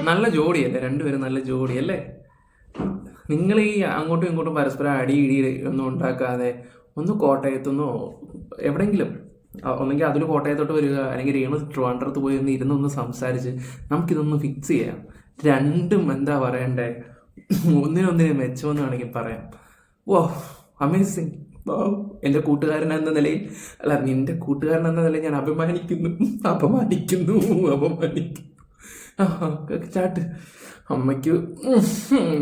നല്ല ജോഡിയല്ലേ രണ്ടുപേരും, നല്ല ജോഡിയല്ലേ? നിങ്ങൾ ഈ അങ്ങോട്ടും ഇങ്ങോട്ടും പരസ്പരം അടി ഇടി ഒന്നും ഉണ്ടാക്കാതെ ഒന്ന് കോട്ടയത്തുനിന്നോ എവിടെയെങ്കിലും ഒന്നെങ്കിൽ അതിൽ കോട്ടയത്തോട്ട് വരിക, അല്ലെങ്കിൽ രേണു ട്രിവാൻഡ്രത്ത് പോയി ഒന്ന് ഇരുന്നൊന്ന് സംസാരിച്ച് നമുക്കിതൊന്ന് ഫിക്സ് ചെയ്യാം. രണ്ടും എന്താ പറയണ്ടേ, ഒന്നിനൊന്നിനെ മെച്ചമെന്ന് വേണമെങ്കിൽ പറയാം. ഓ അമേസിങ്. എൻ്റെ കൂട്ടുകാരൻ എന്ന നിലയിൽ, അല്ല നിന്റെ കൂട്ടുകാരൻ എന്ന നിലയിൽ ഞാൻ അഭിമാനിക്കുന്നു. ചാട്ട് അമ്മയ്ക്ക്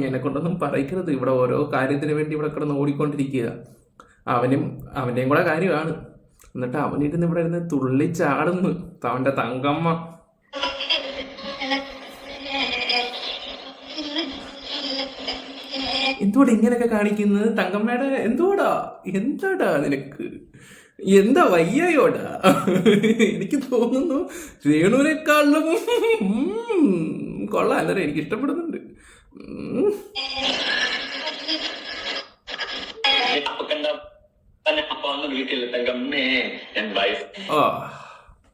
എന്നെ കൊണ്ടൊന്നും പറയിക്കരുത്. ഇവിടെ ഓരോ കാര്യത്തിന് വേണ്ടി ഇവിടെ കിടന്ന് ഓടിക്കൊണ്ടിരിക്കുക. അവൻ്റെയും കൂടെ കാര്യമാണ്. എന്നിട്ട് അവനിരുന്ന് ഇവിടെ ഇരുന്ന് തുള്ളിച്ചാടുന്നു അവൻ്റെ തങ്കമ്മ. എന്തുകൂടെ ഇങ്ങനെയൊക്കെ കാണിക്കുന്നത് തങ്കമ്മയുടെ? എന്താടാ നിനക്ക്? എന്താ വയ്യായോടാ? എനിക്ക് തോന്നുന്നു രേണുവിനെക്കാളും കൊള്ളാം അല്ലേ? എനിക്ക് ഇഷ്ടപ്പെടുന്നുണ്ട്.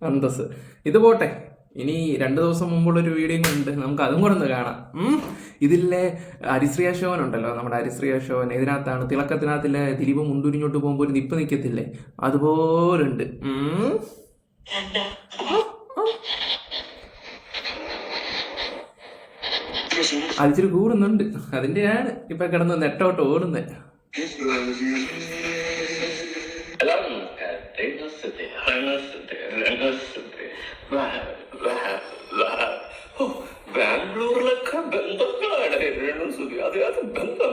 അന്തസ്. ഇത് പോട്ടെ, ഇനി 2 ദിവസം മുമ്പുള്ളൊരു വീഡിയോ ഉണ്ട്, നമുക്ക് അതും കൂടെ ഒന്ന് കാണാം. ഇതിലെ ഹരിശ്രീ അശോകൻ ഉണ്ടല്ലോ, നമ്മുടെ ഹരിശ്രീ അശോകൻ, ഇതിനകത്താണ് തിളക്കത്തിനകത്തിലെ ദിലീപ് മുണ്ടൂരിഞ്ഞോട്ട് പോകുമ്പോൾ ഒരു നിപ്പ് നിൽക്കത്തില്ലേ, അതുപോലുണ്ട്. അതിച്ചിരി കൂടുന്നുണ്ട്, അതിൻ്റെയാണ് ഇപ്പൊ കിടന്ന് നെട്ടോട്ട് ഓടുന്നത്. ബാംഗ്ലൂരിലൊക്കെ ബന്ധങ്ങളാണ് രേണുസുതി. അത് ബന്ധം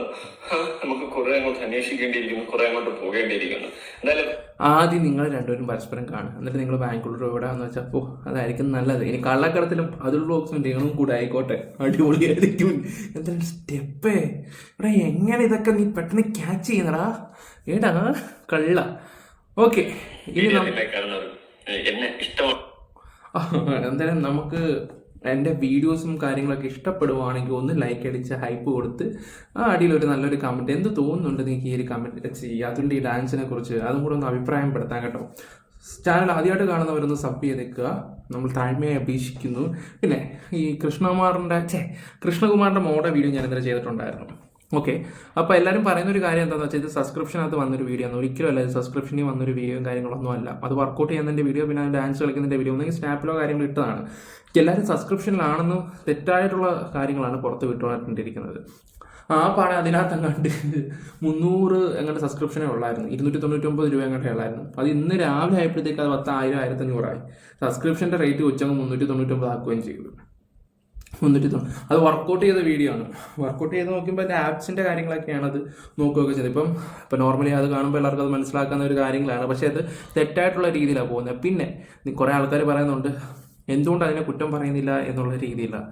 നമുക്ക് കുറെ അങ്ങോട്ട് അന്വേഷിക്കേണ്ടിയിരിക്കുന്നു, കുറെ അങ്ങോട്ട് പോകേണ്ടിയിരിക്കുന്നു. എന്തായാലും ആദ്യം നിങ്ങൾ രണ്ടുപേരും പരസ്പരം കാണുക, എന്നിട്ട് നിങ്ങൾ ബാംഗ്ലൂർ എവിടെയാന്ന് വെച്ചാൽ അപ്പോൾ അതായിരിക്കും നല്ലത്. ഇനി കള്ളക്കടത്തിലും അതിൽ ബ്ലോഗ്സും രേണും കൂടെ ആയിക്കോട്ടെ, അടിപൊളിയായിരിക്കും. എന്താണ് സ്റ്റെപ്പേ ഇവിടെ, എങ്ങനെ ഇതൊക്കെ നീ പെട്ടെന്ന് ക്യാച്ച് ചെയ്യുന്നടാ ഏടാ കള്ള. ഓക്കെ, ഇനി എന്നെ ഇഷ്ടമാണ്. എന്തായാലും നമുക്ക് എൻ്റെ വീഡിയോസും കാര്യങ്ങളൊക്കെ ഇഷ്ടപ്പെടുവാണെങ്കിൽ ഒന്ന് ലൈക്ക് അടിച്ച് ഹൈപ്പ് കൊടുത്ത് ആ അടിയിലൊരു നല്ലൊരു കമൻറ്റ്, എന്ത് തോന്നുന്നുണ്ട് നിങ്ങൾക്ക് ഈ ഒരു കമൻറ്റ് ചെയ്യുക. അതിൻ്റെ ഈ ഡാൻസിനെ കുറിച്ച് അതും കൂടെ ഒന്ന് അഭിപ്രായപ്പെടുത്താൻ കേട്ടോ. ചാനൽ ആദ്യമായിട്ട് കാണുന്നവരൊന്ന് സബ് ചെയ്തേക്കുക, നമ്മൾ താഴ്മയായി അപേക്ഷിക്കുന്നു. പിന്നെ ഈ കൃഷ്ണകുമാറിൻ്റെ മോഡൽ വീഡിയോ ഞാൻ ഇന്നലെ ചെയ്തിട്ടുണ്ടായിരുന്നു. ഓക്കെ, അപ്പോൾ എല്ലാവരും പറയുന്നൊരു കാര്യം എന്താണെന്ന് വെച്ചാൽ ഇത് സബ്സ്ക്രിപ്ഷനകത്ത് വന്നൊരു വീഡിയോ ആണ്, ഒരിക്കലും അല്ല ഇത് സബ്സ്ക്രിപ്ഷനിൽ വന്നൊരു വീഡിയോയും കാര്യങ്ങളൊന്നും അല്ല. അത് വർക്കൗട്ട് ചെയ്യുന്നതിൻ്റെ വീഡിയോ, പിന്നെ ഡാൻസ് കളിക്കുന്നതിൻ്റെ വീഡിയോ, ഒന്നെങ്കിൽ സ്നാപ്പിലോ കാര്യങ്ങൾ ഇട്ടതാണ്. എല്ലാവരും സബ്സ്ക്രിപ്ഷനിലാണെന്ന് തെറ്റായിട്ടുള്ള കാര്യങ്ങളാണ് പുറത്ത് വിട്ടുകൊണ്ടിരിക്കുന്നത്. ആ പാടെ അതിനകത്തങ്ങാണ്ട് 300 എങ്ങാണ്ട് സബ്സ്ക്രിപ്ഷനേ ഉള്ളായിരുന്നു, 299 രൂപ എങ്ങാണ്ടേ ഉള്ളായിരുന്നു. അത് ഇന്ന് രാവിലെ ആയപ്പോഴത്തേക്ക് അത് 10,000 1500 ആയി. സബ്സ്ക്രിപ്ഷൻ്റെ റേറ്റ് ഉച്ചങ്ങ് 399 ആക്കുകയും ചെയ്തു. 390. അത് വർക്കൗട്ട് ചെയ്ത വീഡിയോ ആണ്. വർക്കൗട്ട് ചെയ്ത് നോക്കുമ്പോൾ എൻ്റെ ആപ്സിൻ്റെ കാര്യങ്ങളൊക്കെയാണ് അത് നോക്കുകയൊക്കെ ചെയ്തത്. ഇപ്പം നോർമലി അത് കാണുമ്പോൾ എല്ലാവർക്കും അത് മനസ്സിലാക്കുന്ന ഒരു കാര്യങ്ങളാണ്, പക്ഷേ അത് തെറ്റായിട്ടുള്ള രീതിയിലാണ് പോകുന്നത്. പിന്നെ കുറേ ആൾക്കാർ പറയുന്നുണ്ട് എന്തുകൊണ്ട് അതിനെ കുറ്റം പറയുന്നില്ല എന്നുള്ള രീതിയിലാണ്.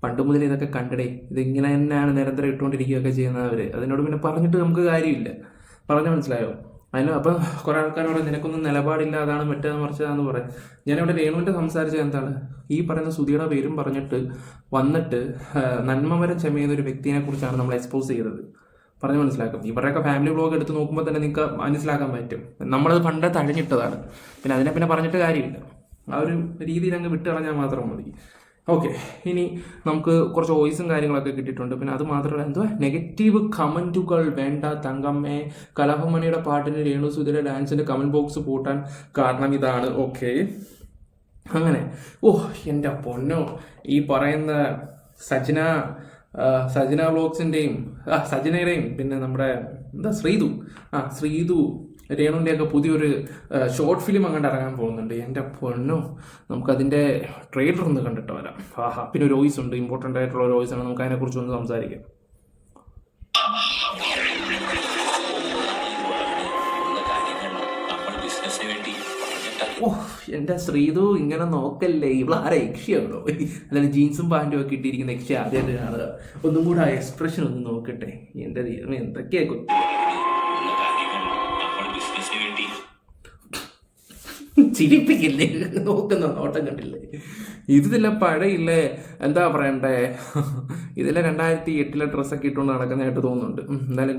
പണ്ട് മുതൽ ഇതൊക്കെ കണ്ടിടേ, ഇതിങ്ങനെ തന്നെയാണ് നിരന്തരം ഇട്ടുകൊണ്ടിരിക്കുകയൊക്കെ ചെയ്യുന്നവർ. അതിനോട് പിന്നെ പറഞ്ഞിട്ട് നമുക്ക് കാര്യമില്ല. പറഞ്ഞാൽ മനസ്സിലായോ? അപ്പം കുറേ ആൾക്കാരോട് നിനക്കൊന്നും നിലപാടില്ല, അതാണ് മറ്റേത് മറിച്ചതാന്ന് പറയാം. ഞാനിവിടെ രേണുവിൻ്റെ സംസാരിച്ചത് എന്താണ്, ഈ പറയുന്ന സുധിയുടെ പേരും പറഞ്ഞിട്ട് വന്നിട്ട് നന്മമരം ചെമയുന്ന ഒരു വ്യക്തിയെ കുറിച്ചാണ് നമ്മൾ എക്സ്പോസ് ചെയ്തത്. പറഞ്ഞ് മനസ്സിലാക്കും. ഇവരുടെയൊക്കെ ഫാമിലി വ്ളോഗ് എടുത്ത് നോക്കുമ്പോൾ തന്നെ നിങ്ങൾക്ക് മനസ്സിലാക്കാൻ പറ്റും. നമ്മളത് പണ്ട് തഴഞ്ഞിട്ടതാണ്. പിന്നെ അതിനെ പിന്നെ പറഞ്ഞിട്ട് കാര്യമില്ല. ആ ഒരു രീതിയിൽ അങ്ങ് വിട്ട് കളഞ്ഞാൽ മാത്രം മതി. ഓക്കെ, ഇനി നമുക്ക് കുറച്ച് വോയിസും കാര്യങ്ങളൊക്കെ കിട്ടിയിട്ടുണ്ട്. പിന്നെ അത് മാത്രമല്ല, നെഗറ്റീവ് കമൻറ്റുകൾ വേണ്ട തങ്കമ്മേ. കലാഭമണിയുടെ പാട്ടിന് രേണുസുധിയുടെ ഡാൻസിൻ്റെ കമൻറ്റ് ബോക്സ് പൂട്ടാൻ കാരണം ഇതാണ്. ഓക്കെ, അങ്ങനെ എൻ്റെ പൊന്നോ, ഈ പറയുന്ന സജന വ്ളോഗ്സിൻ്റെയും സജനയുടെയും പിന്നെ നമ്മുടെ ശ്രീതു രേണുവിൻ്റെയൊക്കെ പുതിയൊരു ഷോർട്ട് ഫിലിം അങ്ങോട്ട് ഇറങ്ങാൻ പോകുന്നുണ്ട്. എൻ്റെ പൊന്നോ, നമുക്കതിൻ്റെ ട്രെയിലർ ഒന്ന് കണ്ടിട്ട് വരാം. പിന്നെ ഒരു വോയിസ് ഉണ്ട്, ഇമ്പോർട്ടൻ്റ് ആയിട്ടുള്ള ഒരു വോയിസ് ആണ്, നമുക്ക് അതിനെക്കുറിച്ച് ഒന്ന് സംസാരിക്കാം. എൻ്റെ ശ്രീതു ഇങ്ങനെ നോക്കല്ലേ, ഇവളാരെ യക്ഷിയാണോ? അല്ലാതെ ജീൻസും പാൻറ്റും ഒക്കെ ഇട്ടിരിക്കുന്ന യക്ഷി ആദ്യമായിട്ട് കാണുക. ഒന്നും കൂടെ ആ എക്സ്പ്രഷൻ ഒന്ന് നോക്കട്ടെ. എൻ്റെ ദൈവം എന്തൊക്കെയാ ചിരിപ്പിക്കില്ലേ, നോക്കുന്ന നോട്ടം കണ്ടില്ലേ? ഇതിലെ പഴയില്ലേ, എന്താ പറയണ്ടേ, ഇതിലെ 2008 ഡ്രസ്സൊക്കെ ഇട്ടുകൊണ്ട് നടക്കുന്നതായിട്ട് തോന്നുന്നുണ്ട്. എന്തായാലും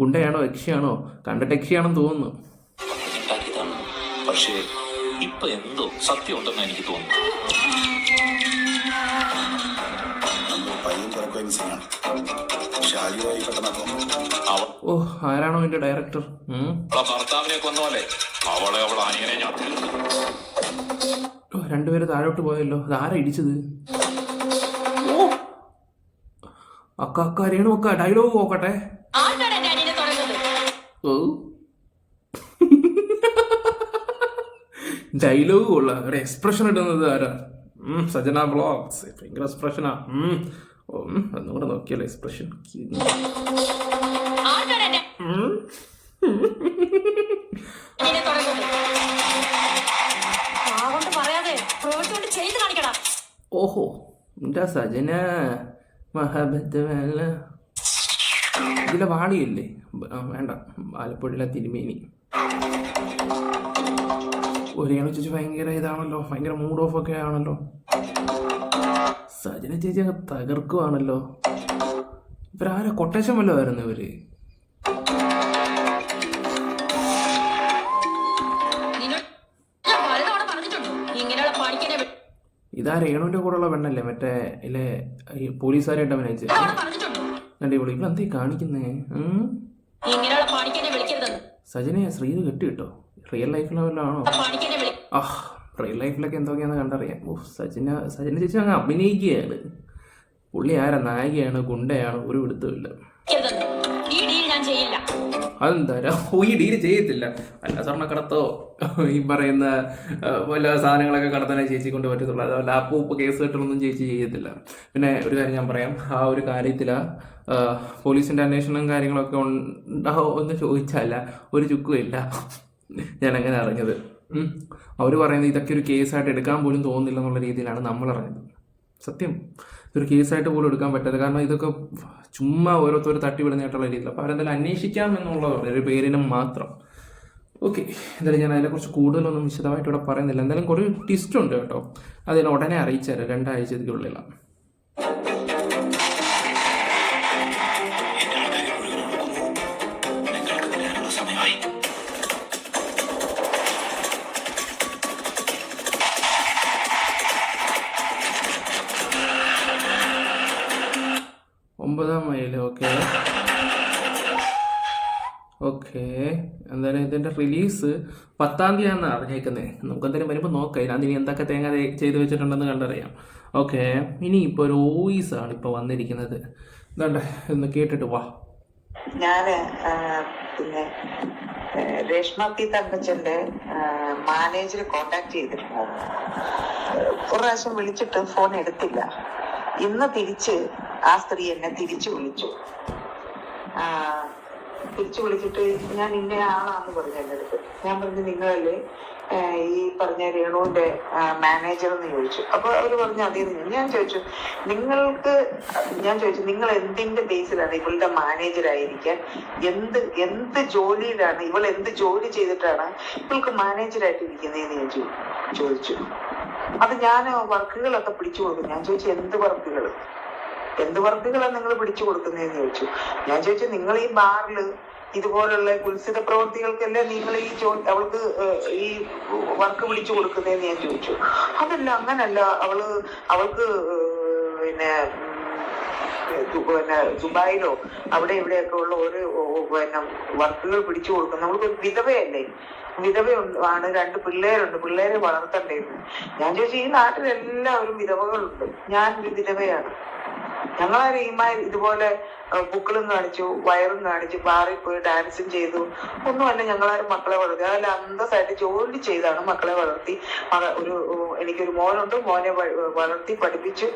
ഗുണ്ടയാണോ യക്ഷിയാണോ? കണ്ടിട്ട് യക്ഷിയാണെന്ന് തോന്നുന്നു. പക്ഷേ ഇപ്പൊ എന്തോ സത്യം ഉണ്ടെന്ന് എനിക്ക് തോന്നുന്നു. ഓ, ആരാണോ എന്റെ ഡയറക്ടർ? ഭർത്താവിനെ കൊന്നോലെ അവളെ അവൾ അനിയനെ ഞാൻ രണ്ടുപേര് താഴോട്ട് പോയല്ലോ. അതാരാ ഇടിച്ചത്? അക്ക അക്ക രേണു അക്ക, ഡയലോഗ് നോക്കട്ടെ. ഓ, ഡയലോഗ് കൊള്ളാം. ഒരു എക്സ്പ്രഷൻ ഇടുന്നത് ആരാ? സജന ബ്ലോഗ്സ്. ഭയങ്കര എക്സ്പ്രഷനാ. ഒന്നുകൂടെ നോക്കിയല്ലോ എക്സ്പ്രഷൻ. ഓഹോ, എന്താ സജന മഹാബത്ത് വേല. ഇതിലെ വാളിയല്ലേ? വേണ്ട, ആലപ്പുഴയിലെ തിരുമേനി. ഒരേണു ചേച്ചി ഭയങ്കര ഇതാണല്ലോ, ഭയങ്കര മൂഡ് ഓഫ് ഒക്കെ ആണല്ലോ. സജന ചേച്ചി അങ്ങ് തകർക്കുവാണല്ലോ. ഇവരാരെ കൊട്ടേഷൻ വല്ലതും ആയിരുന്നു ഇവര്? ഇതാ രേണുവിന്റെ കൂടെയുള്ള പെണ്ണല്ലേ, മറ്റേ ഇല്ലേ ഈ പോലീസുകാരായിട്ട് അഭിനയിച്ചത്. ഇവിടെ എന്തേ കാണിക്കുന്നേ? സജനയെ ശ്രീത് കെട്ടി കിട്ടോ? റിയൽ ലൈഫിൽ വല്ലതാണോ? റിയൽ ലൈഫിലൊക്കെ എന്തൊക്കെയാണെന്ന് കണ്ടറിയാം. ഓ, സജന ചേച്ചി അങ്ങ് അഭിനയിക്കുകയാണ്. പുള്ളി ആരാ? നായികയാണ്, ഗുണ്ടയാണ്, ഒരു പിടുത്തമില്ല. അതെന്താ? ഈ ഡീല് ചെയ്യത്തില്ല. അല്ല സ്വർണ്ണക്കടത്തോ ഈ പറയുന്ന വല്ല സാധനങ്ങളൊക്കെ കടത്താനേ ചേച്ചി കൊണ്ട് പറ്റത്തുള്ളൂ. അതോ ലാപ്പ് കേസ് കെട്ടലൊന്നും ചേച്ചി ചെയ്യത്തില്ല. പിന്നെ ഒരു കാര്യം ഞാൻ പറയാം, ആ ഒരു കാര്യത്തില് പോലീസിന്റെ അന്വേഷണം കാര്യങ്ങളൊക്കെ ഉണ്ടാവോ എന്ന് ചോദിച്ചല്ല, ഒരു ചുക്കുമില്ല. ഞാൻ അങ്ങനെ അറിഞ്ഞത്. അവർ പറയുന്നത് ഇതൊക്കെ ഒരു കേസായിട്ട് എടുക്കാൻ പോലും തോന്നുന്നില്ല എന്നുള്ള രീതിയിലാണ് നമ്മൾ അറിഞ്ഞത്. സത്യം, ഇതൊരു കേസായിട്ട് പോലും എടുക്കാൻ പറ്റാതെ, കാരണം ഇതൊക്കെ ചുമ്മാ ഓരോരുത്തർ തട്ടിവിടുന്നതായിട്ടുള്ള രീതിയിൽ. അപ്പോൾ അവരെന്തായാലും അന്വേഷിക്കാം എന്നുള്ളതാണ് ഒരു പേരിനും മാത്രം. ഓക്കെ, എന്തായാലും ഞാൻ അതിനെക്കുറിച്ച് കൂടുതലൊന്നും വിശദമായിട്ട് ഇവിടെ പറയുന്നില്ല. എന്തായാലും കുറേ ട്വിസ്റ്റ് ഉണ്ട് കേട്ടോ. അതിന് ഉടനെ അറിയിച്ചുതരാം, 2 ആഴ്ചയ്ക്കുള്ളിലാണ്. ഓക്കെ, എന്തായാലും ഇതിൻ്റെ റിലീസ് 10-ാം തീയതിയാണെന്ന് അറിഞ്ഞേക്കുന്നത്. നമുക്ക് എന്തായാലും വരുമ്പോൾ നോക്കാം. ഇതിനകത്ത് ഇനി എന്തൊക്കെ തേങ്ങ ചെയ്ത് വെച്ചിട്ടുണ്ടെന്ന് കണ്ടറിയാം. ഓക്കെ, ഇനി ഇപ്പോൾ ഒരു വോയിസാണ് ഇപ്പോൾ വന്നിരിക്കുന്നത്. എന്താണ്ട് ഒന്ന് കേട്ടിട്ട് വാ. ഞാൻ പിന്നെ രേഷ്മ പി തങ്കച്ചന്റെ മാനേജർ കോണ്ടാക്ട് ചെയ്തിട്ടുണ്ടായിരുന്നു. ഒരു പ്രാവശ്യം വിളിച്ചിട്ട് ഫോൺ എടുത്തില്ല. ഇന്ന് തിരിച്ച് ആ സ്ത്രീ എന്നെ തിരിച്ചു വിളിച്ചു. തിരിച്ചു വിളിച്ചിട്ട് ഞാൻ ഇന്ന ആളാന്ന് പറഞ്ഞു എൻ്റെ അടുത്ത്. ഞാൻ പറഞ്ഞു നിങ്ങളല്ലേ ഈ പറഞ്ഞ രേണുവിന്റെ മാനേജർ എന്ന് ചോദിച്ചു. അപ്പൊ അവര് പറഞ്ഞു അതേന്ന്. ഞാൻ ചോദിച്ചു നിങ്ങൾ എന്തിന്റെ ബേസിലാണ് ഇവളുടെ മാനേജർ ആയിരിക്കാൻ? എന്ത് ജോലിയിലാണ് ഇവൾ, എന്ത് ജോലി ചെയ്തിട്ടാണ് ഇവൾക്ക് മാനേജറായിട്ട് ഇരിക്കുന്നതെന്ന് ഞാൻ ചോദിച്ചു. അത് ഞാൻ വർക്കുകളൊക്കെ പിടിച്ചു കൊടുക്കും. ഞാൻ ചോദിച്ചു എന്ത് വർക്കുകളാണ് നിങ്ങൾ പിടിച്ചു കൊടുക്കുന്നതെന്ന് ചോദിച്ചു. ഞാൻ ചോദിച്ചു നിങ്ങൾ ഈ ബാറില് ഇതുപോലുള്ള കുൽസിത പ്രവൃത്തികൾക്കല്ലേ നിങ്ങൾ ഈ അവൾക്ക് ഈ വർക്ക് പിടിച്ചു കൊടുക്കുന്നതെന്ന് ഞാൻ ചോദിച്ചു. അതല്ല, അങ്ങനല്ല, അവൾക്ക് പിന്നെ ദുബായിലോ അവിടെ ഇവിടെയൊക്കെ ഉള്ള ഒരു വർക്കുകൾ പിടിച്ചു കൊടുക്കും. നമ്മൾക്കൊരു വിധവയല്ലേ, ആണ്, 2 പിള്ളേരുണ്ട്, പിള്ളേരെ വളർത്തണ്ടേന്ന്. ഞാൻ ചോദിച്ചു ഈ നാട്ടിലെല്ലാവരും വിധവകളുണ്ട്, ഞാൻ ഒരു വിധവയാണ്. ഞങ്ങളാരും ഇതുപോലെ പൂക്കളും കാണിച്ചു, വയറും കാണിച്ചു, ബാറിൽ പോയി ഡാൻസും ചെയ്തു ഒന്നുമല്ല. ഞങ്ങളാരും മക്കളെ വളർത്തി, അതല്ല അന്തസ്സായിട്ട് ജോലി ചെയ്താണ് മക്കളെ വളർത്തി. എനിക്കൊരു മോനുണ്ട്, മോനെ വളർത്തി പഠിപ്പിച്ചു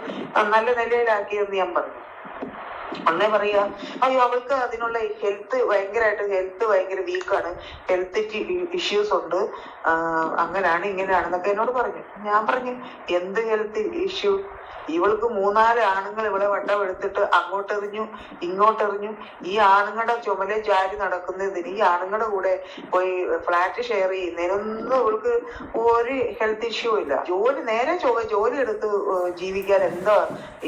നല്ല നിലയിലാക്കിയെന്ന് ഞാൻ പറഞ്ഞു. അന്നേ പറയാ അയ്യോ അവൾക്ക് അതിനുള്ള ഹെൽത്ത് ഭയങ്കര വീക്കാണ്, ഹെൽത്ത് ഇഷ്യൂസ് ഉണ്ട്, അങ്ങനെയാണ് ഇങ്ങനെയാണെന്നൊക്കെ എന്നോട് പറഞ്ഞു. ഞാൻ പറഞ്ഞു എന്ത് ഹെൽത്ത് ഇഷ്യൂ? ഇവൾക്ക് 3-4 ആണുങ്ങൾ ഇവളെ വട്ടമെടുത്തിട്ട് അങ്ങോട്ടെറിഞ്ഞു ഇങ്ങോട്ടെറിഞ്ഞു. ഈ ആണുങ്ങളുടെ ചുമലെ ചാരി നടക്കുന്നതിന്, ഈ ആണുങ്ങളുടെ കൂടെ പോയി ഫ്ലാറ്റ് ഷെയർ ചെയ്യുന്നതിനൊന്നും ഇവൾക്ക് ഒരു ഹെൽത്ത് ഇഷ്യൂ ഇല്ല. ജോലി എടുത്ത് ജീവിക്കാൻ എന്താ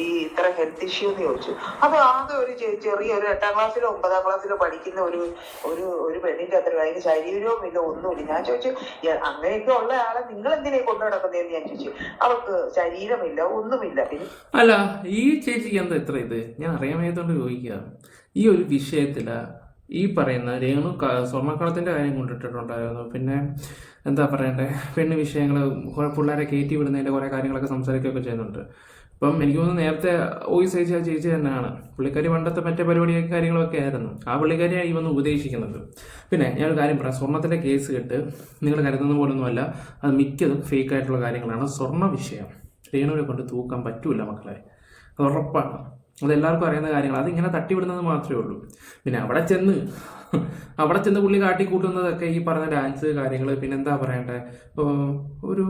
ഈ ഇത്ര ഹെൽത്ത് ഇഷ്യൂ എന്ന് ചോദിച്ചു. അത് ആകെ ഒരു ചെറിയൊരു 8-ാം ക്ലാസ്സിലോ 9-ാം ക്ലാസ്സിലോ പഠിക്കുന്ന ഒരു പെണ്ണിന്റെ അത്ര അതിന് ശരീരവും ഇല്ല, ഒന്നുമില്ല. ഞാൻ ചോദിച്ചു അങ്ങനെയൊക്കെ ഉള്ള ആളെ നിങ്ങൾ എന്തിനാ കൊണ്ടു നടക്കുന്നതെന്ന് ഞാൻ ചോദിച്ചു. അവൾക്ക് ശരീരമില്ല, ഒന്നുമില്ല, ഇല്ല. പിന്നെ അല്ല, ഈ ചേച്ചിക്ക് എന്താ ഇത്ര ഇത്? ഞാൻ അറിയാൻ വയ്യാത്തോണ്ട് ചോദിക്കുക. ഈ ഒരു വിഷയത്തില് ഈ പറയുന്ന രേണു സ്വർണ്ണക്കടത്തിന്റെ കാര്യം കൊണ്ടിട്ടുണ്ടായിരുന്നു, പിന്നെ എന്താ പറയണ്ടേ, പെണ്ണ് വിഷയങ്ങൾ, പിള്ളേരെ കയറ്റി വിടുന്നതിന്റെ കുറെ കാര്യങ്ങളൊക്കെ സംസാരിക്കുകയൊക്കെ ചെയ്യുന്നുണ്ട്. ഇപ്പം എനിക്ക് തോന്നുന്നു നേരത്തെ വോയിസ് അയച്ച ആ ചേച്ചി തന്നെയാണ്. പുള്ളിക്കാരി പണ്ടത്തെ മറ്റേ പരിപാടിയൊക്കെ കാര്യങ്ങളൊക്കെ ആയിരുന്നു. ആ പുള്ളിക്കാരിയാണ് ഈ വന്ന് ഉപദേശിക്കുന്നത്. പിന്നെ ഞാനൊരു കാര്യം പറയാം, സ്വർണ്ണത്തിന്റെ കേസ് കേട്ട് നിങ്ങൾ കരുതുന്ന പോലൊന്നുമല്ല, അത് മിക്കതും ഫേക്ക് ആയിട്ടുള്ള കാര്യങ്ങളാണ്. സ്വർണ്ണ വിഷയം രേണുവിനെ കൊണ്ട് തൂക്കാൻ പറ്റൂല മക്കളെ, അത് ഉറപ്പാണ്. അതെല്ലാവർക്കും അറിയുന്ന കാര്യങ്ങൾ. അതിങ്ങനെ തട്ടിവിടുന്നത് മാത്രമേ ഉള്ളൂ. പിന്നെ അവിടെ ചെന്ന് പുള്ളി കാട്ടിക്കൂട്ടുന്നതൊക്കെ ഈ പറഞ്ഞ ഡാൻസ് കാര്യങ്ങൾ, പിന്നെ എന്താ പറയണ്ടേ, ഒരു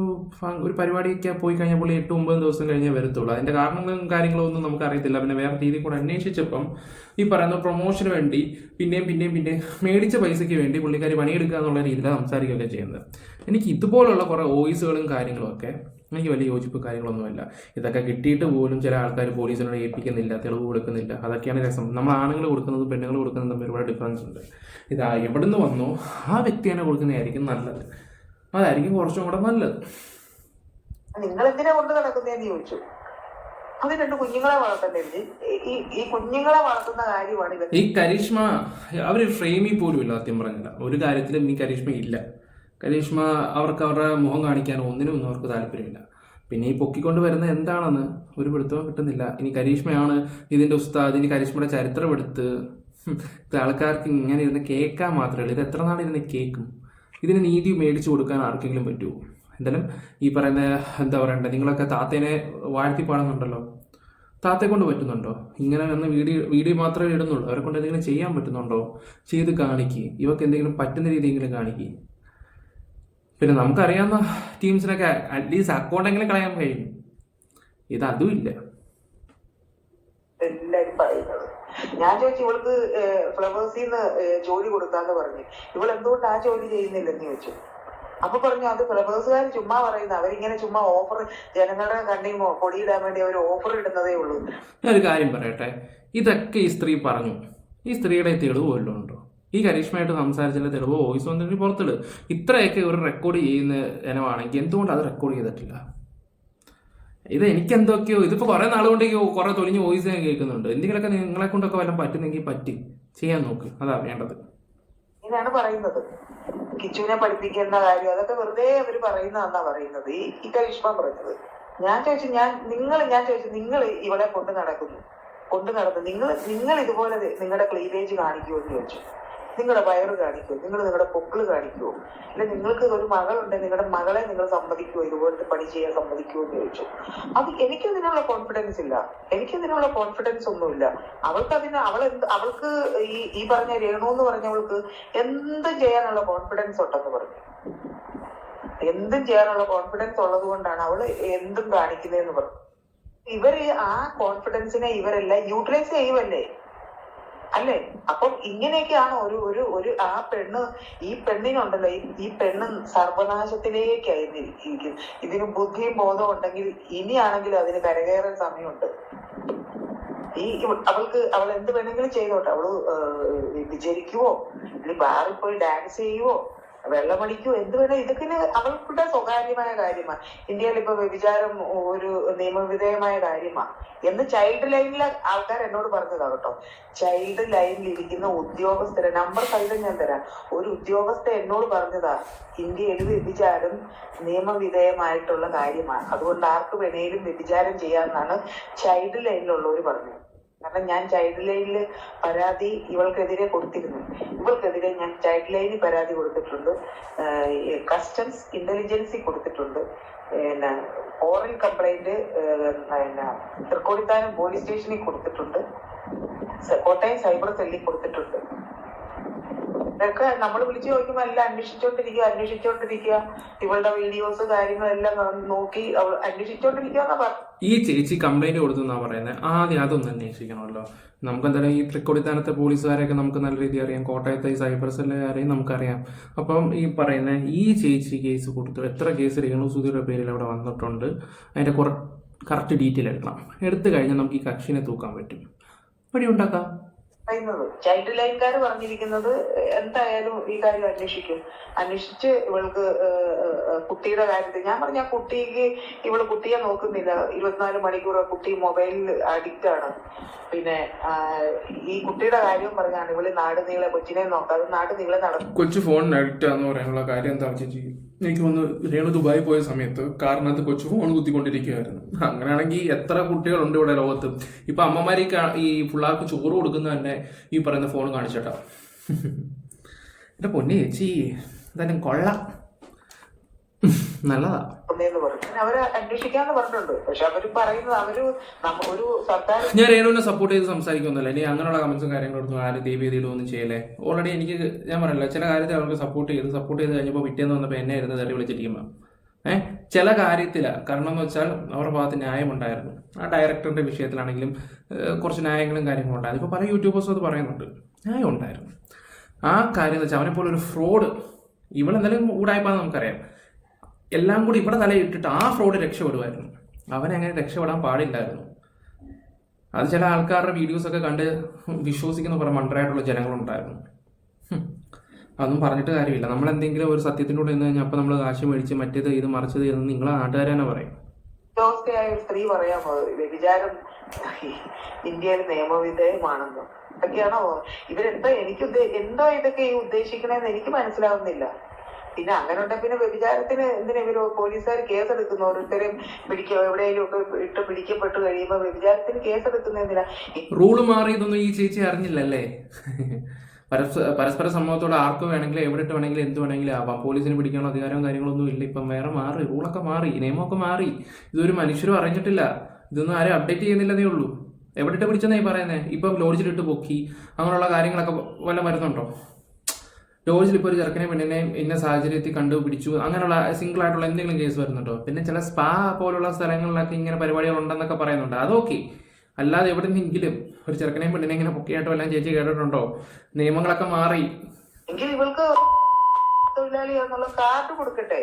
പരിപാടിയൊക്കെ പോയി കഴിഞ്ഞാൽ പുള്ളി 8-9 ദിവസം കഴിഞ്ഞേ വരത്തുള്ളൂ. അതിന്റെ കാരണങ്ങളും കാര്യങ്ങളും ഒന്നും നമുക്ക് അറിയത്തില്ല. പിന്നെ വേറെ രീതിയിൽ കൂടെ അന്വേഷിച്ചപ്പം ഈ പറയുന്ന പ്രൊമോഷന് വേണ്ടി പിന്നെയും മേടിച്ച പൈസയ്ക്ക് വേണ്ടി പുള്ളിക്കാരി പണിയെടുക്കുക എന്നുള്ള രീതിയിലാണ് സംസാരിക്കുകയൊക്കെ ചെയ്യുന്നത്. എനിക്ക് ഇതുപോലുള്ള കുറെ വോയിസുകളും കാര്യങ്ങളും ഒക്കെ എനിക്ക് വലിയ യോജിപ്പ് കാര്യങ്ങളൊന്നുമല്ല. ഇതൊക്കെ കിട്ടിയിട്ട് പോലും ചില ആൾക്കാർ പോലീസിനോട് ഏൽപ്പിക്കുന്നില്ല, തെളിവ് കൊടുക്കുന്നില്ല. അതൊക്കെയാണ് രസം. നമ്മൾ ആണുങ്ങൾ കൊടുക്കുന്നതും പെണ്ണുങ്ങൾ കൊടുക്കുന്നതും തമ്മിൽ ഒരുപാട് ഡിഫറൻസ് ഉണ്ട്. ഇത് എവിടെ നിന്ന് വന്നോ ആ വ്യക്തി തന്നെ കൊടുക്കുന്നതായിരിക്കും നല്ലത്. അതായിരിക്കും കുറച്ചും കൂടെ നല്ലത്. നിങ്ങൾ എന്തിനാ കൊണ്ട് നടക്കുന്നതെന്ന് ചോദിച്ചു. അത് 2 കുഞ്ഞുങ്ങളെ വളർത്തണ്ടേ? ഈ കുഞ്ഞുങ്ങളെ വളർത്തുന്ന കാര്യമാണ് ഇവർ. ഈ കരിഷ്മ അവർ ഫ്രെയിമിൽ പോലും ഇല്ല. സത്യം പറഞ്ഞില്ല, ഒരു കാര്യത്തിലും ഈ കരിഷ്മ ഇല്ല. കരിഷ്മ അവർക്ക് അവരുടെ മുഖം കാണിക്കാനോ ഒന്നിനും അവർക്ക് താല്പര്യമില്ല. പിന്നെ ഈ പൊക്കിക്കൊണ്ട് വരുന്നത് എന്താണെന്ന് ഒരു പിടുത്തവും കിട്ടുന്നില്ല. ഇനി കരിഷ്മയാണ് ഇതിന്റെ ഉസ്താദ്, ഇനി കരിഷ്മയുടെ ചരിത്രം എടുത്ത് ഇത് ആൾക്കാർക്ക് ഇങ്ങനെ ഇരുന്ന് കേൾക്കാൻ മാത്രമേ ഉള്ളൂ. ഇത് എത്ര നാളിരുന്ന് കേൾക്കും? ഇതിന് നീതി മേടിച്ചു കൊടുക്കാൻ ആർക്കെങ്കിലും പറ്റുമോ? എന്തായാലും ഈ പറയുന്ന എന്താ പറയണ്ടേ, നിങ്ങളൊക്കെ താത്തേനെ വാഴ്ത്തി പാടുന്നുണ്ടല്ലോ, താത്തയെ കൊണ്ട് പറ്റുന്നുണ്ടോ? ഇങ്ങനെ ഒന്ന് വീഡിയോ മാത്രമേ ഇടുന്നുള്ളൂ. അവരെ കൊണ്ട് എന്തെങ്കിലും ചെയ്യാൻ പറ്റുന്നുണ്ടോ? ചെയ്ത് കാണിക്കുക. ഇവർക്ക് എന്തെങ്കിലും പറ്റുന്ന രീതിയെങ്കിലും കാണിക്കുക. പിന്നെ നമുക്കറിയാവുന്ന ടീംസിനൊക്കെ അറ്റ്ലീസ്റ്റ് അക്കൗണ്ടെങ്കിലും കളയാൻ കഴിയും. ഇത് അതും ഇല്ല. എല്ലാരും പറയുന്നത്. ഞാൻ ചോദിച്ചു, ഇവൾക്ക് ഫ്ലവേഴ്സിൽ നിന്ന് ജോലി കൊടുക്കാന്ന് പറഞ്ഞു. ഇവൾ എന്തുകൊണ്ട് ആ ജോലി ചെയ്യുന്നില്ലെന്ന് ചോദിച്ചു. അപ്പൊ പറഞ്ഞു, അത് ഫ്ലവേഴ്സുകാർ ചുമ്മാ പറയുന്നത്, അവരിങ്ങനെ ചുമ്മാ ഓഫർ ജനങ്ങളുടെ കണ്ണിൽ പൊടിയിടാൻ വേണ്ടി അവർ ഓഫർ ഇടുന്നതേ ഉള്ളൂ. ഞാനൊരു കാര്യം പറയട്ടെ, ഇതൊക്കെ ഈ സ്ത്രീ പറഞ്ഞു. ഈ സ്ത്രീയുടെ തെളിവ് വല്ലതും ഉണ്ടോ? ഈ കരിഷ്മയായിട്ട് സംസാരിച്ചതിന്റെ തെളിവോ വോയിസ് വന്നിട്ട് പുറത്തിട്. ഇത്രയൊക്കെ ഇവർ റെക്കോർഡ് ചെയ്യുന്ന ഇനമാണെങ്കിൽ എന്തുകൊണ്ട് അത് റെക്കോർഡ് ചെയ്തിട്ടില്ല? ഇത് എനിക്കെന്തൊക്കെയോ, ഇതിപ്പോ കുറെ നാളുകൊണ്ടേക്കോ കുറെ തൊലിഞ്ഞ് വോയിസ് ഞാൻ കേൾക്കുന്നുണ്ട്. എന്തെങ്കിലുമൊക്കെ നിങ്ങളെ കൊണ്ടൊക്കെ വല്ലതും പറ്റുന്നെങ്കിൽ ചെയ്യാൻ നോക്ക്. അതാ വേണ്ടത്. ഇതാണ് പറയുന്നത്. കിച്ചുവിനെ പഠിപ്പിക്കുന്ന കാര്യം അതൊക്കെ വെറുതെ അവര് പറയുന്നതാന്നാ പറയുന്നത്. ഈ കരിഷ്മ പറഞ്ഞത്. ഞാൻ ചോദിച്ചു, നിങ്ങൾ ഇവളെ കൊണ്ട് നടന്നു നിങ്ങൾ ഇതുപോലെ നിങ്ങളുടെ ക്ലീവേജ് കാണിക്കുമോ എന്ന് ചോദിച്ചു. നിങ്ങളുടെ വയറ് കാണിക്കുമോ? നിങ്ങളുടെ പൊക്കിള് കാണിക്കുമോ? അല്ലെ നിങ്ങൾക്ക് ഒരു മകളുണ്ടെങ്കിൽ നിങ്ങളുടെ മകളെ നിങ്ങൾ സമ്മതിക്കുമോ? ഇതുപോലത്തെ പണി ചെയ്യാൻ സമ്മതിക്കുമോ എന്ന് ചോദിച്ചു. അത് എനിക്കതിനുള്ള കോൺഫിഡൻസ് ഇല്ല. എനിക്കതിനുള്ള കോൺഫിഡൻസ് ഒന്നുമില്ല. അവൾക്ക് ഈ പറഞ്ഞ രേണു എന്ന് പറഞ്ഞവൾക്ക് എന്തും ചെയ്യാനുള്ള കോൺഫിഡൻസ് ഉണ്ടെന്ന് പറഞ്ഞു. എന്തും ചെയ്യാനുള്ള കോൺഫിഡൻസ് ഉള്ളത് കൊണ്ടാണ് അവള് എന്തും കാണിക്കുന്നതെന്ന് പറഞ്ഞു. ഇവര് ആ കോൺഫിഡൻസിനെ ഇവരെല്ലാം യൂട്ടിലൈസ് ചെയ്യുമല്ലേ? അല്ലേ? അപ്പം ഇങ്ങനെയൊക്കെയാണ് ഒരു ആ ഈ പെണ്ണിനുണ്ടല്ലോ, ഈ പെണ്ണ് സർവനാശത്തിലേക്കായിരിക്കും. ഇതിന് ബുദ്ധിയും ബോധവും ഉണ്ടെങ്കിൽ ഇനിയാണെങ്കിലും അതിന് കരകയറാൻ സമയമുണ്ട്. അവൾ എന്ത് വേണമെങ്കിലും ചെയ്തോട്ടെ. അവള് വിചരിക്കുവോ, ഇനി ബാറിൽ പോയി ഡാൻസ് ചെയ്യുവോ, വെള്ളമടിക്കുവോ, എന്ത് വേണം, ഇതൊക്കെ അവൾക്കുടെ സ്വകാര്യമായ കാര്യമാണ്. ഇന്ത്യയിൽ ഇപ്പൊ വ്യഭിചാരം ഒരു നിയമവിധേയമായ കാര്യമാണ് എന്ന് ചൈൽഡ് ലൈനിലെ ആൾക്കാർ എന്നോട് പറഞ്ഞതാ കേട്ടോ. ചൈൽഡ് ലൈനിൽ ഇരിക്കുന്ന ഉദ്യോഗസ്ഥരെ നമ്പർ സഹിതം ഞാൻ തരാം. ഒരു ഉദ്യോഗസ്ഥ എന്നോട് പറഞ്ഞതാ, ഇന്ത്യയിൽ വ്യഭിചാരം നിയമവിധേയമായിട്ടുള്ള കാര്യമാണ്, അതുകൊണ്ട് ആർക്ക് വേണേലും വ്യഭിചാരം ചെയ്യാമെന്നാണ് ചൈൽഡ് ലൈനിലുള്ളവർ പറഞ്ഞത്. കാരണം ഞാൻ ചൈൽഡ് ലൈനിൽ പരാതി ഇവൾക്കെതിരെ കൊടുത്തിരുന്നു. ഇവൾക്കെതിരെ ഞാൻ ചൈൽഡ് ലൈനിൽ പരാതി കൊടുത്തിട്ടുണ്ട്, കസ്റ്റംസ് ഇന്റലിജൻസി കൊടുത്തിട്ടുണ്ട്, പിന്നെ ഓറൽ കംപ്ലൈന്റ് തൃക്കോടിത്താനം പോലീസ് സ്റ്റേഷനിൽ കൊടുത്തിട്ടുണ്ട്, കോട്ടയം സൈബർ സെല്ലിൽ കൊടുത്തിട്ടുണ്ട്. ഇതൊക്കെ നമ്മൾ വിളിച്ചു ചോദിക്കുമ്പോൾ എല്ലാം അന്വേഷിച്ചോണ്ടിരിക്കുക. ഇവളുടെ വീഡിയോസ് കാര്യങ്ങളെല്ലാം നോക്കി അവൾ അന്വേഷിച്ചോണ്ടിരിക്കുക. ഈ ചേച്ചി കംപ്ലൈന്റ് കൊടുത്തെന്നാ പറയുന്നത്. ആദ്യം അതൊന്നും അന്വേഷിക്കണമല്ലോ. നമുക്ക് എന്തായാലും ഈ തൃക്കൊടിത്താനത്തെ പോലീസുകാരെയൊക്കെ നമുക്ക് നല്ല രീതിയിൽ അറിയാം, കോട്ടയത്തെ ഈ സൈബർ സെല്ലുകാരെയും നമുക്കറിയാം. അപ്പം ഈ പറയുന്ന ഈ ചേച്ചി കേസ് കൊടുത്തു, എത്ര കേസ് രേണു സുധിയുടെ പേരിൽ അവിടെ വന്നിട്ടുണ്ട്, അതിന്റെ കറക്റ്റ് ഡീറ്റെയിൽ എടുക്കണം. എടുത്തു കഴിഞ്ഞാൽ നമുക്ക് ഈ കക്ഷിനെ തൂക്കാൻ പറ്റും, വഴി ഉണ്ടാക്കാം. പറയുന്നത്. ചൈൽഡ് ലൈൻകാർ പറഞ്ഞിരിക്കുന്നത് എന്തായാലും ഈ കാര്യം അന്വേഷിച്ച് ഇവൾക്ക് കുട്ടിയുടെ കാര്യത്തിൽ ഞാൻ പറഞ്ഞ കുട്ടിക്ക് ഇവള് കുട്ടിയെ നോക്കുന്നില്ല. 24 മണിക്കൂർ കുട്ടി മൊബൈലിൽ അഡിക്റ്റ് ആണ്. പിന്നെ ഈ കുട്ടിയുടെ കാര്യം പറഞ്ഞാണ് ഇവള് നാട് നീളെ കൊച്ചിനെ നോക്കാതെ നാട് നീളെ നടക്കും. കൊച്ചു ഫോണിന് അഡിക്റ്റ് ആണെന്ന് പറയാനുള്ള കാര്യം എന്താ ചേച്ചി? എനിക്ക് തോന്നുന്നു രേണു ദുബായി പോയ സമയത്ത് കാറിനകത്ത് കൊച്ചു ഫോൺ കുത്തിക്കൊണ്ടിരിക്കുകയായിരുന്നു. അങ്ങനെയാണെങ്കിൽ എത്ര കുട്ടികളുണ്ട് ഇവിടെ ലോകത്ത്. ഇപ്പൊ അമ്മമാരി ഈ പിള്ളേർക്ക് ചോറ് കൊടുക്കുന്ന തന്നെ ഈ പറയുന്ന ഫോൺ കാണിച്ചേട്ടാ. എന്റെ പൊന്നെ ചേച്ചി എന്തായാലും കൊള്ളാം, നല്ലതാ. അവര് അന്വേഷിക്കാന്ന് പറഞ്ഞിട്ടുണ്ട്. പക്ഷെ അവര് പറയുന്നത് ഒരു സർക്കാർ ഞാൻ രേണുവിനെ സപ്പോർട്ട് ചെയ്ത് സംസാരിക്കുന്നില്ല. ഇനി അങ്ങനെയുള്ള കമന്റ്സും കാര്യങ്ങളൊന്നും ആരും ദൈവം ചെയ്തിട്ടൊന്നും ചെയ്യലേ. ഓൾറെഡി എനിക്ക് ഞാൻ പറയില്ല, ചില കാര്യത്തിൽ അവർക്ക് സപ്പോർട്ട് ചെയ്ത് കഴിഞ്ഞപ്പോൾ പിറ്റേന്ന് വന്നപ്പോൾ എന്നെ ആയിരുന്നു തെറി വിളിച്ചിരിക്കുമ്പോൾ ചില കാര്യത്തിലാണ്. കാരണം എന്ന് വെച്ചാൽ അവരുടെ ഭാഗത്ത് ന്യായമുണ്ടായിരുന്നു. ആ ഡയറക്ടറിന്റെ വിഷയത്തിലാണെങ്കിലും കുറച്ച് ന്യായങ്ങളും കാര്യങ്ങളും ഉണ്ടായിരുന്നു. ഇപ്പോൾ പല യൂട്യൂബേഴ്സും അത് പറയുന്നുണ്ട്, ന്യായം ഉണ്ടായിരുന്നു. ആ കാര്യം എന്ന് വെച്ചാൽ അവനെ പോലെ ഒരു ഫ്രോഡ്, ഇവളെന്തായാലും ഊടായ്പാന്ന് നമുക്കറിയാം, എല്ലാം കൂടി ഇവിടെ തലയിട്ടിട്ട് ആ ഫ്രോഡ് രക്ഷപ്പെടുമായിരുന്നു. അവനങ്ങനെ രക്ഷപ്പെടാൻ പാടില്ലായിരുന്നു. അത് ചില ആൾക്കാരുടെ വീഡിയോസൊക്കെ കണ്ട് വിശ്വസിക്കുന്ന കുറേ മണ്ടരായിട്ടുള്ള ജനങ്ങളുണ്ടായിരുന്നു. അതൊന്നും പറഞ്ഞിട്ട് കാര്യമില്ല. നമ്മളെന്തെങ്കിലും ഒരു സത്യത്തിനോട് നിന്ന് കഴിഞ്ഞാൽ അപ്പം നമ്മൾ കാശ് മേടിച്ച് മറ്റേത് ഇത് മറിച്ചത് എന്ന് നിങ്ങളെ നാട്ടുകാരെന്നെ പറയും. സ്ത്രീ പറയാമോ വ്യഭിചാരം ഇന്ത്യയിൽ നിയമവിധേയമാണെന്ന്? ഇതൊക്കെയാണോ എന്തോ ഇതൊക്കെ ഉദ്ദേശിക്കണേന്ന് എനിക്ക് മനസ്സിലാവുന്നില്ല. പിന്നെ അങ്ങനെ ഉണ്ടെ പിന്നെ വ്യഭിചാരത്തിന് എന്തിനാ ഇവര് പോലീസുകാർ കേസെടുക്കുന്നു? ഓരോരുത്തരും എവിടെയെങ്കിലും ഒക്കെ ഇട്ട് പിടിക്കപ്പെട്ട് കഴിയുമ്പോൾ വ്യഭിചാരത്തിന് കേസെടുക്കുന്ന എന്തിനാ? റൂള് മാറിയതൊന്നും ഈ ചേച്ചി അറിഞ്ഞില്ലല്ലേ? പരസ്പര സമ്മതത്തോടെ ആർക്ക് വേണമെങ്കിലും എവിടെ ഇട്ട് വേണമെങ്കിലും എന്ത് വേണമെങ്കിലും ആവാം. പോലീസിന് പിടിക്കാനുള്ള അധികാരവും കാര്യങ്ങളൊന്നും ഇല്ല. ഇപ്പം വേറെ മാറി, റൂളൊക്കെ മാറി, നിയമമൊക്കെ മാറി. ഇതൊരു മനുഷ്യരും അറിഞ്ഞിട്ടില്ല. ഇതൊന്നും ആരും അപ്ഡേറ്റ് ചെയ്യുന്നില്ലതേ ഉള്ളൂ. എവിടെ ഇട്ട് പിടിച്ചെന്നായി പറയുന്നത്? ഇപ്പം ലോഡ്ജിലിട്ട് പൊക്കി അങ്ങനെയുള്ള കാര്യങ്ങളൊക്കെ വല്ല വരുന്നുണ്ടോ? ലോഡ്ജിൽ ഇപ്പോൾ ഒരു ചെറുക്കനെ പെണ്ണിനെ ഇന്ന സാഹചര്യത്തിൽ കണ്ടു പിടിച്ചു അങ്ങനെയുള്ള സിംഗിൾ ആയിട്ടുള്ള എന്തെങ്കിലും കേസ് വരുന്നുണ്ടോ? പിന്നെ ചില സ്പാ പോലുള്ള സ്ഥലങ്ങളിലൊക്കെ ഇങ്ങനെ പരിപാടികൾ ഉണ്ടെന്നൊക്കെ പറയുന്നുണ്ട്, അതൊക്കെ. അല്ലാതെ എവിടെന്നെങ്കിലും ഒരു ചെറുക്കനെയും പെണ്ണിനെ ഇങ്ങനെ പൊക്കിയായിട്ടോ എല്ലാം ചേച്ചി കേട്ടിട്ടുണ്ടോ? നിയമങ്ങളൊക്കെ മാറി. എങ്കിൽ ഇവൾക്ക് തൊഴിലാളി എന്നുള്ള കാർഡ് കൊടുക്കട്ടെ,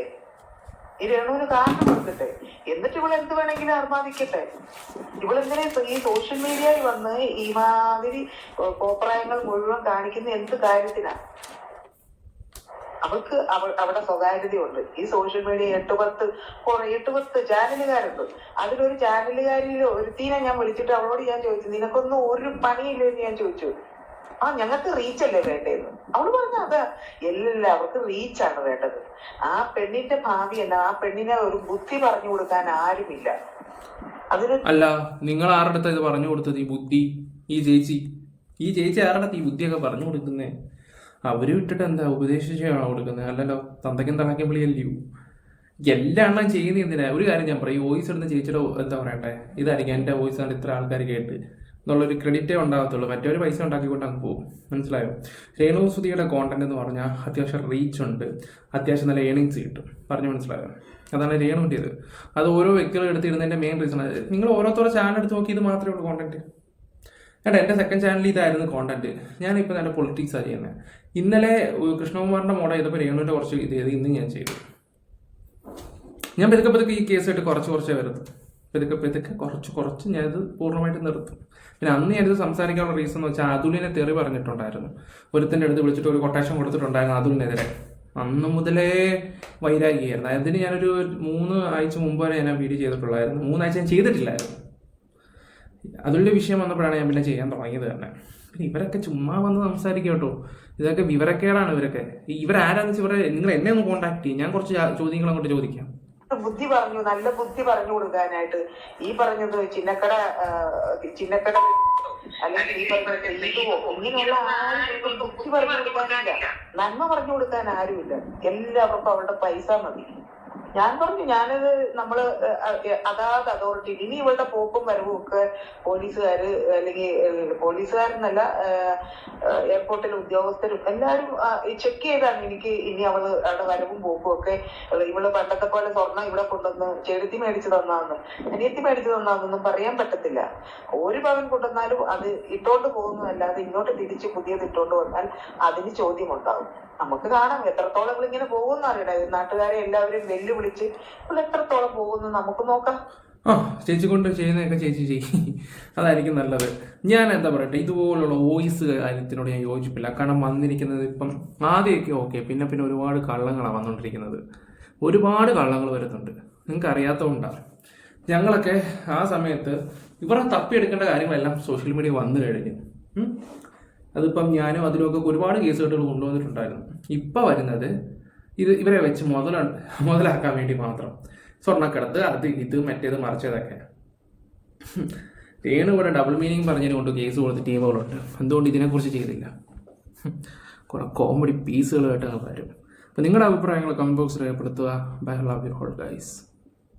ഈ രേണുവിന് കാർഡ് കൊടുക്കട്ടെ, എന്നിട്ട് ഇവൾ എന്ത് വേണമെങ്കിലും അർമാദിക്കട്ടെ. ഇവളെന്തിനാ ഈ സോഷ്യൽ മീഡിയയിൽ വന്ന് ഈ മാതിരി കോപ്രായങ്ങൾ മുഴുവൻ കാണിക്കുന്ന എന്ത് കാര്യത്തിനാ? അവൾക്ക് അവിടെ സ്വകാര്യതയുണ്ട്. ഈ സോഷ്യൽ മീഡിയ 8-10 ചാനലുകാരുണ്ട്. അതിലൊരു ചാനലുകാരിൽ ഒരുത്തീനെ ഞാൻ വിളിച്ചിട്ട് അവളോട് ഞാൻ ചോദിച്ചു, നിനക്കൊന്നും ഒരു പണിയില്ലെന്ന് ഞാൻ ചോദിച്ചു. ഞങ്ങൾക്ക് റീച്ചല്ലേ വേണ്ടതെന്ന്. അവള് പറഞ്ഞ അതാ, എല്ലാവർക്കും റീച്ചാണ് വേണ്ടത്. ആ പെണ്ണിന്റെ ഭാവിയല്ല, ആ പെണ്ണിനെ ഒരു ബുദ്ധി പറഞ്ഞു കൊടുക്കാൻ ആരുമില്ല. അതിന് അല്ല, നിങ്ങൾ ആരുടെ ഇത് പറഞ്ഞു കൊടുത്തത്? ഈ ബുദ്ധി ഈ ചേച്ചി ആരുടെ ഈ ബുദ്ധിയൊക്കെ പറഞ്ഞു കൊടുക്കുന്നേ? അവര് വിട്ടിട്ട് എന്താ ഉപദേശിച്ചാണോ കൊടുക്കുന്നത്? അല്ലല്ലോ, തന്തയ്ക്കും തളയ്ക്കും വിളിയല്ലയോ. എല്ലാം ചെയ്യുന്ന എന്തിനാ? ഒരു കാര്യം ഞാൻ പറയും, വോയിസ് ഇടുന്ന ചേച്ചിയുടെ എന്താ പറയണ്ടേ, ഇതായിരിക്കും എൻ്റെ വോയിസ് ആണ് ഇത്ര ആൾക്കാർ കേട്ട് എന്നുള്ളൊരു ക്രെഡിറ്റേ ഉണ്ടാകത്തുള്ളൂ. മറ്റൊരു പൈസ ഉണ്ടാക്കിക്കൊണ്ട് അങ്ങ് പോകും. മനസ്സിലായോ? രേണു സുധിയുടെ കോണ്ടന്റ് എന്ന് പറഞ്ഞാൽ അത്യാവശ്യം റീച്ച് ഉണ്ട്, അത്യാവശ്യം നല്ല ഏണിങ്സ് കിട്ടും. പറഞ്ഞു മനസ്സിലായോ? അതാണ് രേണുവിൻ്റേത്. അത് ഓരോ വ്യക്തികൾ എടുത്തിരുന്നതിൻ്റെ മെയിൻ റീസൺ. നിങ്ങൾ ഓരോരുത്തരുടെ ചാനൽ എടുത്ത് നോക്കി ഇത് മാത്രമേ ഉള്ളൂ കോണ്ടന്റ്. എൻ്റെ സെക്കൻഡ് ചാനലിൽ ഇതായിരുന്നു കോണ്ടന്റ്. ഞാനിപ്പോൾ നല്ല പൊളിറ്റിക്സാണ് ചെയ്യുന്നത്. ഇന്നലെ കൃഷ്ണകുമാറിൻ്റെ മോഡൽ ചെയ്തപ്പോൾ രേണുവിൻ്റെ കുറച്ച് ഇത് ചെയ്ത് ഇന്ന് ഞാൻ ചെയ്തു. ഞാൻ പെതുക്കെ ഈ കേസായിട്ട് കുറച്ച് വരുത്തും. പെതുക്കെ കുറച്ച് ഞാനിത് പൂർണ്ണമായിട്ട് നിർത്തും. പിന്നെ അന്ന് ഞാനിത് സംസാരിക്കാനുള്ള റീസൺ എന്ന് വെച്ചാൽ അതുലിനെ തെറി പറഞ്ഞിട്ടുണ്ടായിരുന്നു. ഒരുത്തിൻ്റെ അടുത്ത് വിളിച്ചിട്ട് ഒരു കൊട്ടേഷൻ കൊടുത്തിട്ടുണ്ടായിരുന്നു അതുലിനെതിരെ. അന്ന് മുതലേ വൈരാഗിയായിരുന്നു. അതിന് ഞാനൊരു 3 ആഴ്ച മുമ്പ് വരെ ഞാൻ വീഡിയോ ചെയ്തിട്ടുള്ളായിരുന്നു. 3 ആഴ്ച ഞാൻ ചെയ്തിട്ടില്ലായിരുന്നു. അതുലിൻ്റെ വിഷയം വന്നപ്പോഴാണ് ഞാൻ പിന്നെ ചെയ്യാൻ തുടങ്ങിയത് തന്നെ. പിന്നെ ഇവരൊക്കെ ചുമ്മാ വന്ന് സംസാരിക്കുക കേട്ടോ. ഇതൊക്കെ വിവരക്കേടാണ് ഇവരൊക്കെ. ഇവരാരാന്ന് വെച്ചാൽ നിങ്ങൾ എന്നെ ഒന്ന് കോൺടാക്ട് ചെയ്യും, ഞാൻ കുറച്ച് ചോദ്യങ്ങൾ അങ്ങോട്ട് ചോദിക്കാം. ബുദ്ധി പറഞ്ഞു, നല്ല ബുദ്ധി പറഞ്ഞു കൊടുക്കാനായിട്ട് ഈ പറഞ്ഞത് ചിന്നക്കട അല്ലെങ്കിൽ ഈ പറഞ്ഞ ഇങ്ങനെയുള്ള ആരും ബുദ്ധി പറഞ്ഞു കൊടുക്കാനില്ല, നന്മ പറഞ്ഞു കൊടുക്കാൻ ആരുമില്ല. എല്ലാവർക്കും അവരുടെ പൈസ മതി. ഞാൻ പറഞ്ഞു, ഞാനത് നമ്മള് അതാത് അതോറിറ്റി ഇനി ഇവളുടെ പോക്കും വരവും ഒക്കെ പോലീസുകാര് അല്ലെങ്കിൽ പോലീസുകാരെന്നല്ല എയർപോർട്ടിലെ ഉദ്യോഗസ്ഥരും എല്ലാവരും ചെക്ക് ചെയ്താണ് എനിക്ക് ഇനി അവളുടെ വരവും പോക്കും ഒക്കെ. ഇവള് പണ്ടത്തെ പോലെ സ്വർണ്ണം ഇവിടെ കൊണ്ടുവന്ന് ചെറുത്തി മേടിച്ചു തന്നാന്ന് അനിയത്തി മേടിച്ചു തന്നാന്നൊന്നും പറയാൻ പറ്റത്തില്ല. 1 പവൻ കൊണ്ടുവന്നാലും അത് ഇട്ടോണ്ട് പോകുന്നതല്ലാതെ ഇങ്ങോട്ട് തിരിച്ച് പുതിയത് ഇട്ടോണ്ട് വന്നാൽ അതിന് ചോദ്യം ഉണ്ടാവും. നമുക്ക് കാണാം എത്രത്തോളം ഇങ്ങനെ പോകുന്ന അറിയണേ. നാട്ടുകാരെ എല്ലാവരും വെല്ലുവിളിച്ച് എത്രത്തോളം പോകുന്നു നമുക്ക് നോക്കാം. ആ ചേച്ചി കൊണ്ട് ചെയ്യുന്നതൊക്കെ ചേച്ചി ചെയ്യും, അതായിരിക്കും നല്ലത്. ഞാൻ എന്താ പറയട്ടെ, ഇതുപോലുള്ള വോയിസ് കാര്യത്തിനോട് ഞാൻ യോജിപ്പില്ല. കാരണം വന്നിരിക്കുന്നത് ഇപ്പം ആദ്യമൊക്കെ ഓക്കെ, പിന്നെ പിന്നെ ഒരുപാട് കള്ളങ്ങളാണ് വന്നുകൊണ്ടിരിക്കുന്നത്. ഒരുപാട് കള്ളങ്ങൾ വരുന്നുണ്ട്, നിങ്ങൾക്ക് അറിയാത്തതുകൊണ്ടാണ്. ഞങ്ങളൊക്കെ ആ സമയത്ത് ഇവരെ തപ്പിയെടുക്കേണ്ട കാര്യങ്ങളെല്ലാം സോഷ്യൽ മീഡിയ വന്നു കഴിഞ്ഞു. അതിപ്പം ഞാനും അതിലൊക്കെ ഒരുപാട് കേസുകെട്ടുകൾ കൊണ്ടുവന്നിട്ടുണ്ടായിരുന്നു. ഇപ്പം വരുന്നത് ഇവരെ വെച്ച് മുതലാക്കാൻ വേണ്ടി മാത്രം. സ്വർണ്ണക്കടത്ത്, അത് ഇത് മറ്റേത് മറിച്ചതൊക്കെ. രേണു ഇവിടെ ഡബിൾ മീനിങ് പറഞ്ഞതിന് കൊണ്ട് കേസ് കൊടുത്ത ടീമുകളുണ്ട്. എന്തുകൊണ്ട് ഇതിനെക്കുറിച്ച് ചെയ്തില്ല? കുറെ കോമഡി പീസുകളായിട്ട് അങ്ങ് വരും. അപ്പം നിങ്ങളുടെ അഭിപ്രായങ്ങൾ കമന്റ് ബോക്സിൽ രേഖപ്പെടുത്തുക. Bye, love you all guys.